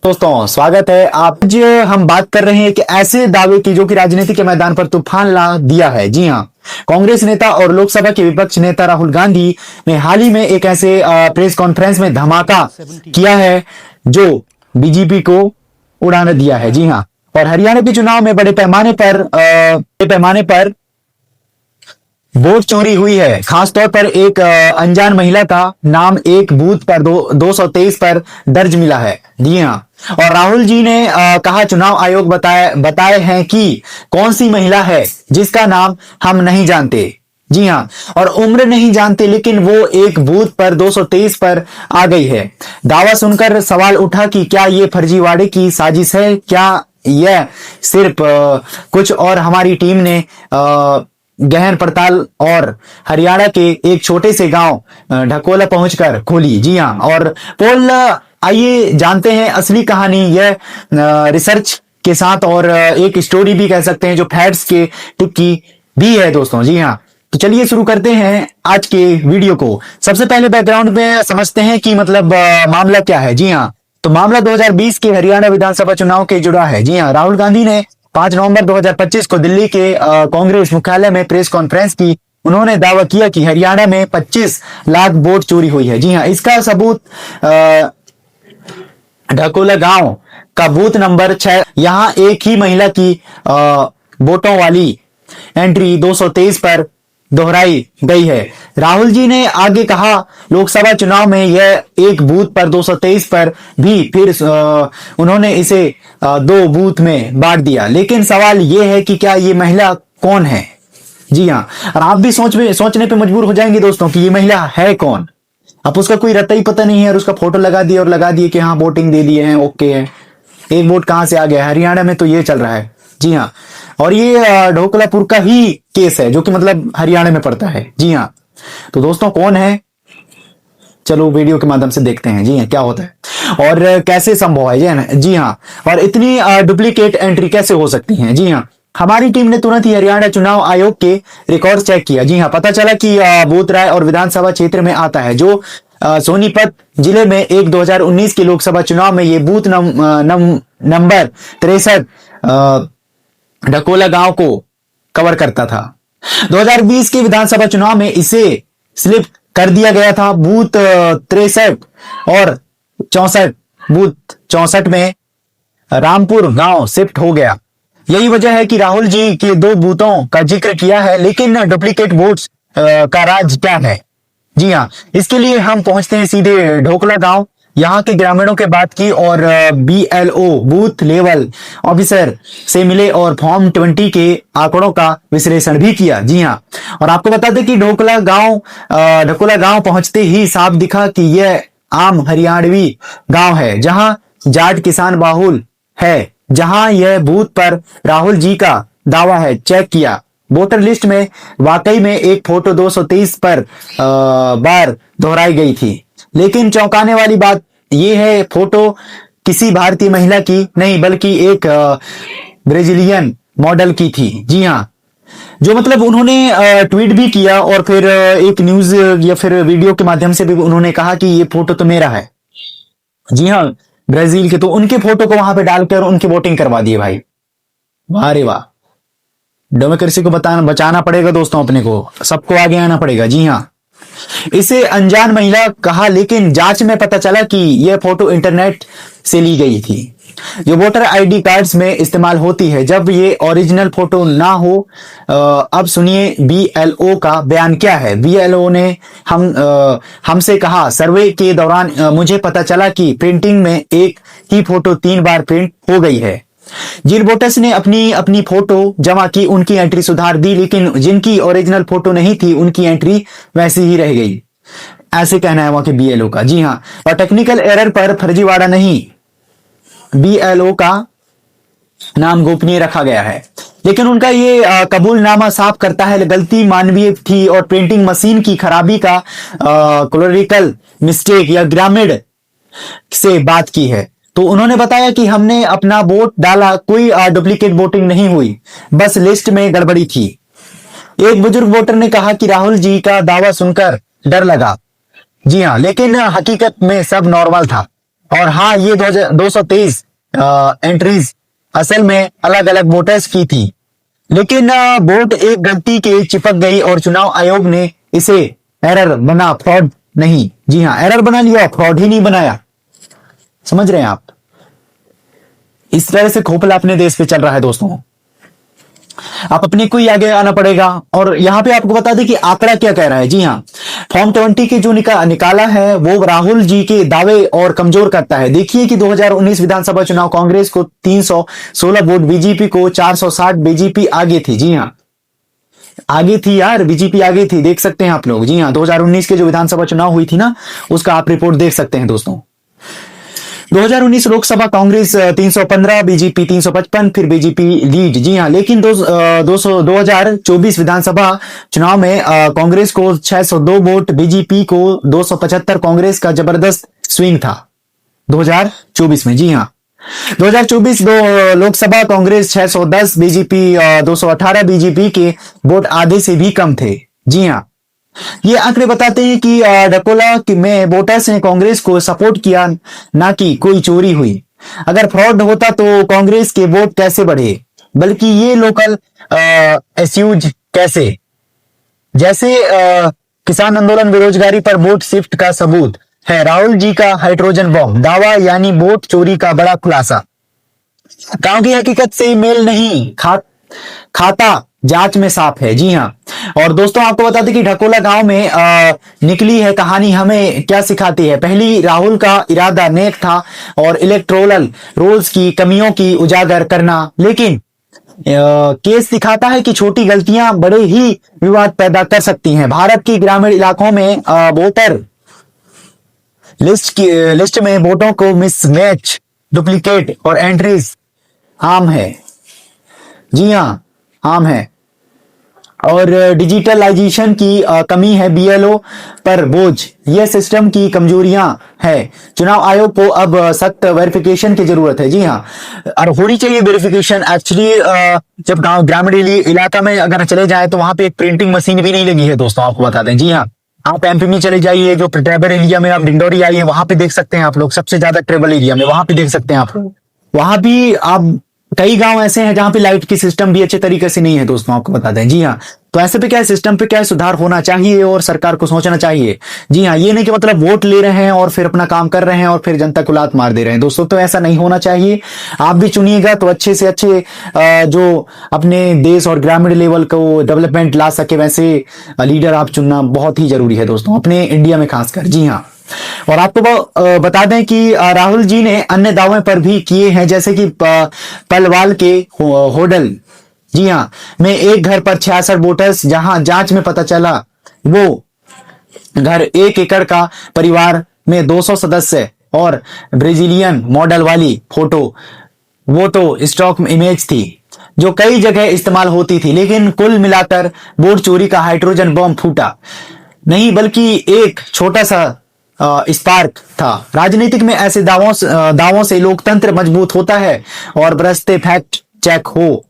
दोस्तों स्वागत है। आज हम बात कर रहे हैं कि ऐसे दावे की जो कि राजनीति के मैदान पर तूफान ला दिया है। जी हाँ, कांग्रेस नेता और लोकसभा के विपक्ष नेता राहुल गांधी ने हाल ही में एक ऐसे प्रेस कॉन्फ्रेंस में धमाका किया है जो बीजेपी को उड़ाने दिया है। जी हाँ, और हरियाणा के चुनाव में बड़े पैमाने पर वोट चोरी हुई है। खासतौर पर एक अनजान महिला का नाम एक बूथ पर 223 पर दर्ज मिला है। जी हाँ, और राहुल जी ने कहा चुनाव आयोग बताए हैं कि कौन सी महिला है जिसका नाम हम नहीं जानते। जी हाँ, और उम्र नहीं जानते, लेकिन वो एक बूथ पर 223 पर आ गई है। दावा सुनकर सवाल उठा कि क्या ये फर्जीवाड़े की साजिश है, क्या यह सिर्फ कुछ और हमारी टीम ने गहन पड़ताल और हरियाणा के एक छोटे से गांव ढकोला पहुंचकर खोली। जी हाँ, और पोल आइए जानते हैं असली कहानी। यह रिसर्च के साथ और एक स्टोरी भी कह सकते हैं जो फैक्ट्स के टिक्की भी है दोस्तों। जी हाँ, तो चलिए शुरू करते हैं आज के वीडियो को। सबसे पहले बैकग्राउंड में समझते हैं कि मतलब मामला क्या है। जी हाँ, तो मामला 2020 के हरियाणा विधानसभा चुनाव के जुड़ा है। जी हाँ, राहुल गांधी ने 5 नवंबर 2025 को दिल्ली के कांग्रेस मुख्यालय में प्रेस कॉन्फ्रेंस की। उन्होंने दावा किया कि हरियाणा में 25 लाख वोट चोरी हुई है। जी हाँ, इसका सबूत ढकोला गांव का बूथ नंबर 6, यहां एक ही महिला की वोटों वाली एंट्री 223 पर दोहराई गई है। राहुल जी ने आगे कहा लोकसभा चुनाव में यह एक बूथ पर 223 पर भी फिर उन्होंने इसे 2 बूथ में बांट दिया। लेकिन सवाल यह है कि क्या ये महिला कौन है। जी हाँ, और आप भी सोचने पे मजबूर हो जाएंगे दोस्तों कि ये महिला है कौन। अब उसका कोई रत्ता ही पता नहीं है और उसका फोटो लगा दिए कि हाँ वोटिंग दे दिए हैं, ओके है। एक वोट कहां से आ गया, हरियाणा में तो ये चल रहा है। जी हाँ, और ये ढोकलापुर का ही केस है जो कि मतलब हरियाणा में पड़ता है। जी हाँ, तो दोस्तों कौन है, चलो वीडियो के माध्यम से देखते हैं। जी हाँ, क्या होता है और कैसे संभव है। जी हाँ, और इतनी डुप्लीकेट एंट्री कैसे हो सकती है। जी हाँ, हमारी टीम ने तुरंत ही हरियाणा चुनाव आयोग के रिकॉर्ड चेक किया। जी हाँ, पता चला कि बोथराय और विधानसभा क्षेत्र में आता है जो सोनीपत जिले में एक 2019 के लोकसभा चुनाव में ये बूथ नंबर 63 ढकोला गांव को कवर करता था। 2020 के विधानसभा चुनाव में इसे स्लिप कर दिया गया था। बूथ 63 और 64 बूथ 64 में रामपुर गांव शिफ्ट हो गया। यही वजह है कि राहुल जी के 2 बूथों का जिक्र किया है, लेकिन डुप्लीकेट वोट्स का राज क्या है। जी हाँ, इसके लिए हम पहुंचते हैं सीधे ढोकला गांव। यहाँ के ग्रामीणों के बात की और BLO बूथ लेवल ऑफिसर से मिले और फॉर्म 20 के आंकड़ों का विश्लेषण भी किया। जी हाँ, और आपको बता दें कि ढकोला गांव पहुंचते ही साफ दिखा कि यह आम हरियाणवी गांव है जहां जाट किसान बाहुल है। जहां यह बूथ पर राहुल जी का दावा है, चेक किया वोटर लिस्ट में वाकई में एक फोटो 223 पर बार दोहराई गई थी। लेकिन चौंकाने वाली बात यह है फोटो किसी भारतीय महिला की नहीं बल्कि एक ब्राजीलियन मॉडल की थी। जी हाँ, जो मतलब उन्होंने ट्वीट भी किया और फिर एक न्यूज या फिर वीडियो के माध्यम से भी उन्होंने कहा कि ये फोटो तो मेरा है। जी हाँ, ब्राजील के, तो उनके फोटो को वहां पे डालकर उनकी वोटिंग करवा दिए भाई। वाह रे वाह, डेमोक्रेसी को बचाना पड़ेगा दोस्तों, अपने को सबको आगे आना पड़ेगा। जी हाँ, इसे अनजान महिला कहा, लेकिन जांच में पता चला कि यह फोटो इंटरनेट से ली गई थी जो वोटर आईडी कार्ड्स में इस्तेमाल होती है जब ये ओरिजिनल फोटो ना हो। अब सुनिए BLO का बयान क्या है। BLO ने हमसे कहा सर्वे के दौरान मुझे पता चला कि प्रिंटिंग में एक ही फोटो 3 बार प्रिंट हो गई है। जिन वोटर्स ने अपनी फोटो जमा की उनकी एंट्री सुधार दी, लेकिन जिनकी ओरिजिनल फोटो नहीं थी उनकी एंट्री वैसी ही रह गई। ऐसे कहना है वहां के BLO का। जी हाँ, और टेक्निकल एरर पर फर्जीवाड़ा नहीं, BLO का नाम गोपनीय रखा गया है। लेकिन उनका ये कबूलनामा साफ करता है गलती मानवीय थी और प्रिंटिंग मशीन की खराबी का क्लोरिकल मिस्टेक या ग्रामीण से बात की है। तो उन्होंने बताया कि हमने अपना वोट डाला, कोई डुप्लीकेट वोटिंग नहीं हुई, बस लिस्ट में गड़बड़ी थी। एक बुजुर्ग वोटर ने कहा कि राहुल जी का दावा सुनकर डर लगा। जी हाँ, लेकिन हकीकत में सब नॉर्मल था और हाँ, ये 223 एंट्रीज असल में अलग अलग वोटर्स की थी, लेकिन वोट एक गलती के चिपक गई और चुनाव आयोग ने इसे एरर बना, फ्रॉड नहीं। जी हाँ, एरर बना लिया, फ्रॉड ही नहीं बनाया। समझ रहे हैं आप? इस तरह से खोपला अपने देश पे चल रहा है दोस्तों। आप अपने को ही आगे आना पड़ेगा। और यहां पे आपको बता दें कि आंकड़ा क्या कह रहा है। जी हाँ, फॉर्म 20 के जो निकाला है वो राहुल जी के दावे और कमजोर करता है। देखिए कि 2019 विधानसभा चुनाव कांग्रेस को 316 वोट, बीजेपी को 460, बीजेपी आगे थी। जी हाँ, आगे थी यार, बीजेपी आगे थी, देख सकते हैं आप लोग। जी हाँ, 2019 के जो विधानसभा चुनाव हुई थी ना, उसका आप रिपोर्ट देख सकते हैं दोस्तों। 2019 लोकसभा कांग्रेस 315, बीजेपी 355, फिर बीजेपी लीड। जी हाँ, लेकिन 2024 विधानसभा चुनाव में कांग्रेस को 602 वोट, बीजेपी को 275। कांग्रेस का जबरदस्त स्विंग था 2024 में। जी हाँ, 2024 लोकसभा कांग्रेस 610, बीजेपी 218, बीजेपी के वोट आधे से भी कम थे। जी हाँ, ये आंकड़े बताते हैं कि डकोला में वोटर्स ने कांग्रेस को सपोर्ट किया, ना कि कोई चोरी हुई। अगर फ्रॉड होता तो कांग्रेस के वोट कैसे बढ़े, बल्कि ये लोकल एस्यूज कैसे, जैसे किसान आंदोलन, बेरोजगारी पर वोट शिफ्ट का सबूत है राहुल जी का हाइड्रोजन बॉम्ब दावा, यानी वोट चोरी का बड़ा खुलासा। गांव की हकीकत से मेल नहीं खाता जांच में साफ है। जी हाँ, और दोस्तों आपको बता दें कि ढकोला गांव में निकली है कहानी हमें क्या सिखाती है। पहली, राहुल का इरादा नेक था और इलेक्टोरल रोल्स की कमियों की उजागर करना, लेकिन केस दिखाता है कि छोटी गलतियां बड़े ही विवाद पैदा कर सकती हैं। भारत के ग्रामीण इलाकों में वोटर लिस्ट में वोटों को मिसमैच, डुप्लीकेट और एंट्रीज आम है। जी हाँ, आम है। और डिजिटलाइजेशन की कमी है, बीएलओ पर बोझ, यह सिस्टम की कमजोरियां है। चुनाव आयोग को अब सख्त वेरिफिकेशन की जरूरत है। जी हाँ, और होनी चाहिए वेरिफिकेशन। एक्चुअली जब गांव ग्रामीण इलाका में अगर चले जाए तो वहां पे एक प्रिंटिंग मशीन भी नहीं लगी है दोस्तों, आपको बता दें। जी हाँ, आप एमपी में चले जाइए, जो ट्राइबल एरिया में आप डिंडोरी आइए, वहां पे देख सकते हैं आप लोग, सबसे ज्यादा ट्राइबल एरिया में, वहां पे देख सकते हैं आप लोग। वहां भी आप कई गांव ऐसे हैं जहां पे लाइट की सिस्टम भी अच्छे तरीके से नहीं है दोस्तों, आपको बता दें। जी हाँ, तो ऐसे पे क्या है, सिस्टम पे क्या है, सुधार होना चाहिए और सरकार को सोचना चाहिए। जी हाँ, ये नहीं कि मतलब वोट ले रहे हैं और फिर अपना काम कर रहे हैं और फिर जनता को लात मार दे रहे हैं दोस्तों, तो ऐसा नहीं होना चाहिए। आप भी चुनिएगा तो अच्छे से अच्छे जो अपने देश और ग्रामीण लेवल को डेवलपमेंट ला सके वैसे लीडर आप चुनना बहुत ही जरूरी है दोस्तों, अपने इंडिया में खासकर। जी हाँ, और आपको बता दें कि राहुल जी ने अन्य दावे पर भी किए हैं, जैसे कि पलवाल के होडल, जी हाँ, में एक घर पर 66 वोटर्स, जहां जांच में पता चला वो घर 1 एकड़ का, परिवार में 200 सदस्य और ब्राजीलियन मॉडल वाली फोटो स्टॉक इमेज थी, जो कई जगह इस्तेमाल होती थी। लेकिन कुल मिलाकर वोट चोरी का हाइड्रोजन बम फूटा नहीं, बल्कि एक छोटा सा स्पार्क था। राजनीतिक में ऐसे दावों से लोकतंत्र मजबूत होता है और बरसते फैक्ट चेक हो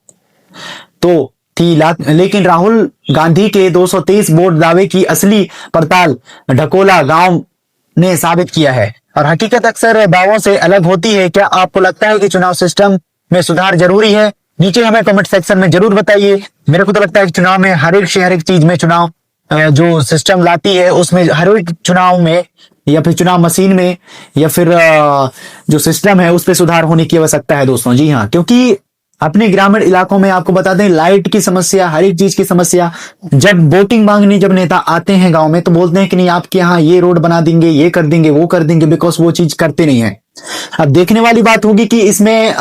तो थी, लेकिन राहुल गांधी के 223 वोट दावे की असली पड़ताल ढकोला गांव ने साबित किया है। और हकीकत अक्सर दावों से अलग होती है। क्या आपको लगता है कि चुनाव सिस्टम में सुधार जरूरी है? नीचे हमें कमेंट सेक्शन में जरूर बताइए। मेरे को तो लगता है कि चुनाव में हर एक चीज में चुनाव जो सिस्टम लाती है उसमें हर एक चुनाव में या फिर चुनाव मशीन में या फिर जो सिस्टम है उस पर सुधार होने की आवश्यकता है दोस्तों। जी हाँ, क्योंकि अपने ग्रामीण इलाकों में आपको बता दें लाइट की समस्या, हर एक चीज की समस्या, जब वोटिंग मांगने जब नेता आते हैं गांव में तो बोलते हैं कि नहीं आपके यहाँ ये रोड बना देंगे, ये कर देंगे, वो कर देंगे, बिकॉज वो चीज करते नहीं है। अब देखने वाली बात होगी कि इसमें